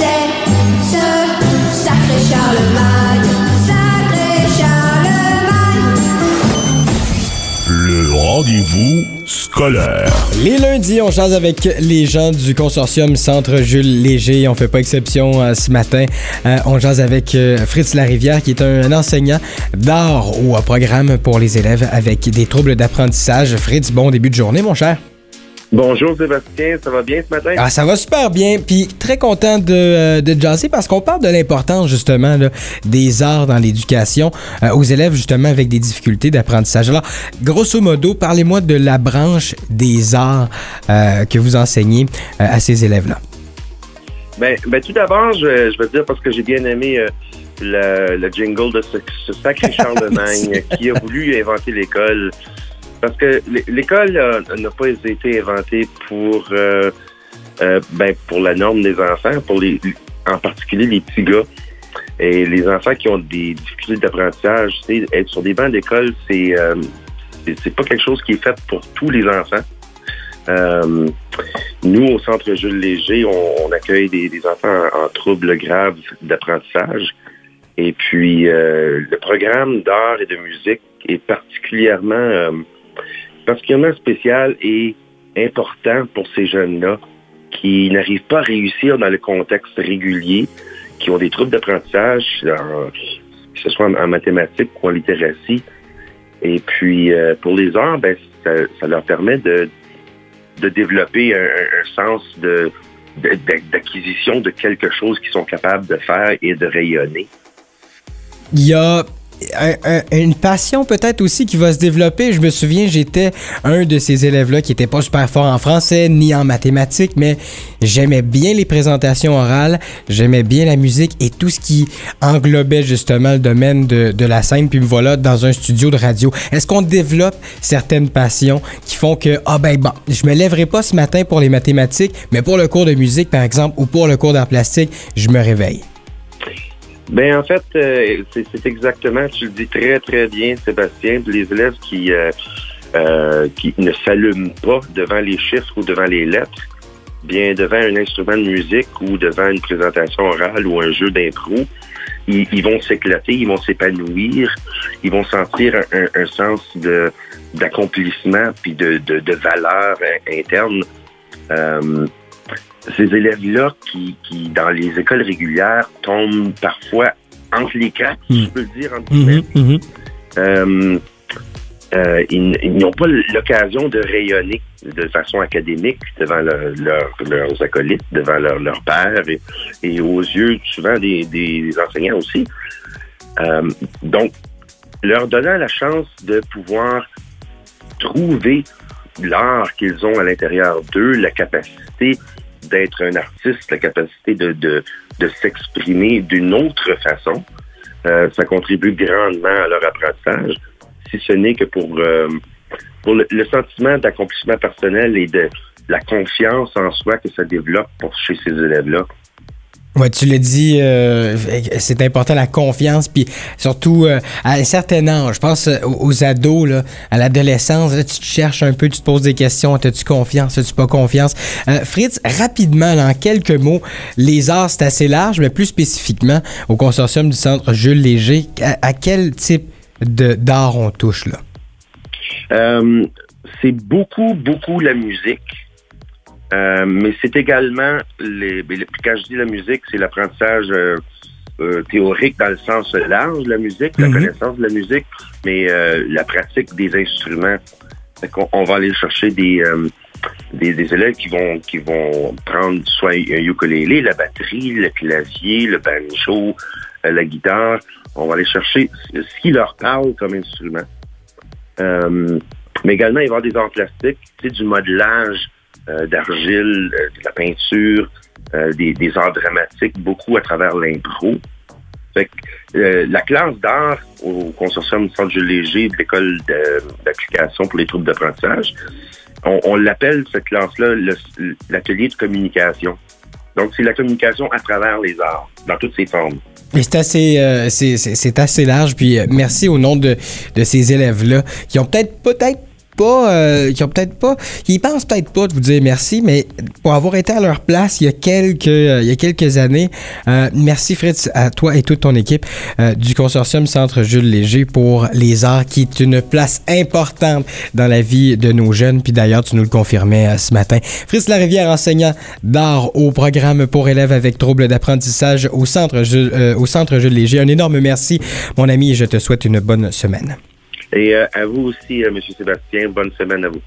c'est ce sacré Charlemagne, sacré Charlemagne. Le rendez-vous scolaire. Les lundis, on jase avec les gens du consortium Centre Jules Léger. On fait pas exception ce matin. On jase avec Fritz Larivière, qui est un enseignant d'art au programme pour les élèves avec des troubles d'apprentissage. Fritz, bon début de journée, mon cher. Bonjour Sébastien, ça va bien ce matin? Ah, ça va super bien, puis très content de jaser parce qu'on parle de l'importance justement là, des arts dans l'éducation aux élèves justement avec des difficultés d'apprentissage. Alors, grosso modo, parlez-moi de la branche des arts que vous enseignez à ces élèves-là. Ben, tout d'abord, je vais te dire parce que j'ai bien aimé le jingle de ce sacré Charlemagne qui a voulu inventer l'école. Parce que l'école n'a pas été inventée pour la norme des enfants, en particulier les petits gars. Et les enfants qui ont des difficultés d'apprentissage, être sur des bancs d'école, c'est pas quelque chose qui est fait pour tous les enfants. Nous, au Centre Jules Léger, on accueille des enfants en troubles graves d'apprentissage. Et puis, le programme d'art et de musique est particulièrement spécial et important pour ces jeunes-là qui n'arrivent pas à réussir dans le contexte régulier, qui ont des troubles d'apprentissage, que ce soit en mathématiques ou en littératie. Et puis, pour les arts, ça leur permet de développer un sens d'acquisition de quelque chose qu'ils sont capables de faire et de rayonner. Il y a une passion peut-être aussi qui va se développer. Je me souviens, j'étais un de ces élèves-là qui était pas super fort en français ni en mathématiques, mais j'aimais bien les présentations orales, j'aimais bien la musique et tout ce qui englobait justement le domaine de la scène. Puis me voilà dans un studio de radio. Est-ce qu'on développe certaines passions qui font que, je me lèverai pas ce matin pour les mathématiques, mais pour le cours de musique, par exemple, ou pour le cours d'art plastique, je me réveille? Ben en fait, c'est exactement, tu le dis très très bien, Sébastien. Les élèves qui ne s'allument pas devant les chiffres ou devant les lettres, bien devant un instrument de musique ou devant une présentation orale ou un jeu d'impro, ils vont s'éclater, ils vont s'épanouir, ils vont sentir un sens d'accomplissement puis de valeur interne. Ces élèves-là qui, dans les écoles régulières, tombent parfois entre les cracks, si je peux le dire, entre guillemets. Ils n'ont pas l'occasion de rayonner de façon académique devant leurs acolytes, devant leurs pairs et aux yeux souvent des enseignants aussi. Donc, leur donnant la chance de pouvoir trouver l'art qu'ils ont à l'intérieur d'eux, la capacité d'être un artiste, la capacité de s'exprimer d'une autre façon, ça contribue grandement à leur apprentissage, si ce n'est que pour le sentiment d'accomplissement personnel et de la confiance en soi que ça développe chez ces élèves-là. Ouais, tu l'as dit, c'est important la confiance, puis surtout à un certain âge, je pense aux ados, là, à l'adolescence, là, tu te cherches un peu, tu te poses des questions, as-tu confiance, as-tu pas confiance? Fritz, rapidement, là, en quelques mots, les arts, c'est assez large, mais plus spécifiquement, au consortium du Centre Jules Léger, à quel type d'art on touche, là? C'est beaucoup la musique. Mais c'est également, quand je dis la musique, c'est l'apprentissage théorique dans le sens large de la musique, la connaissance de la musique, mais la pratique des instruments. On va aller chercher des élèves qui vont prendre soit un ukulélé, la batterie, le clavier, le banjo, la guitare. On va aller chercher ce qui leur parle comme instrument. Mais également, il va y avoir des arts plastiques, du modelage, d'argile, de la peinture, des arts dramatiques, beaucoup à travers l'impro. Fait que la classe d'art au consortium du Centre Jules Léger de l'école d'application pour les troubles d'apprentissage, on l'appelle cette classe-là l'atelier de communication. Donc, c'est la communication à travers les arts, dans toutes ses formes. Et c'est assez large. Puis merci au nom de ces élèves-là qui ont peut-être qui pensent peut-être pas de vous dire merci, mais pour avoir été à leur place il y a quelques années, merci Fritz à toi et toute ton équipe du consortium Centre Jules Léger pour les arts, qui est une place importante dans la vie de nos jeunes. Puis d'ailleurs, tu nous le confirmais ce matin. Fritz Larivière, enseignant d'art au programme pour élèves avec troubles d'apprentissage au Centre Jules Léger. Un énorme merci, mon ami, et je te souhaite une bonne semaine. Et à vous aussi, M. Sébastien, bonne semaine à vous.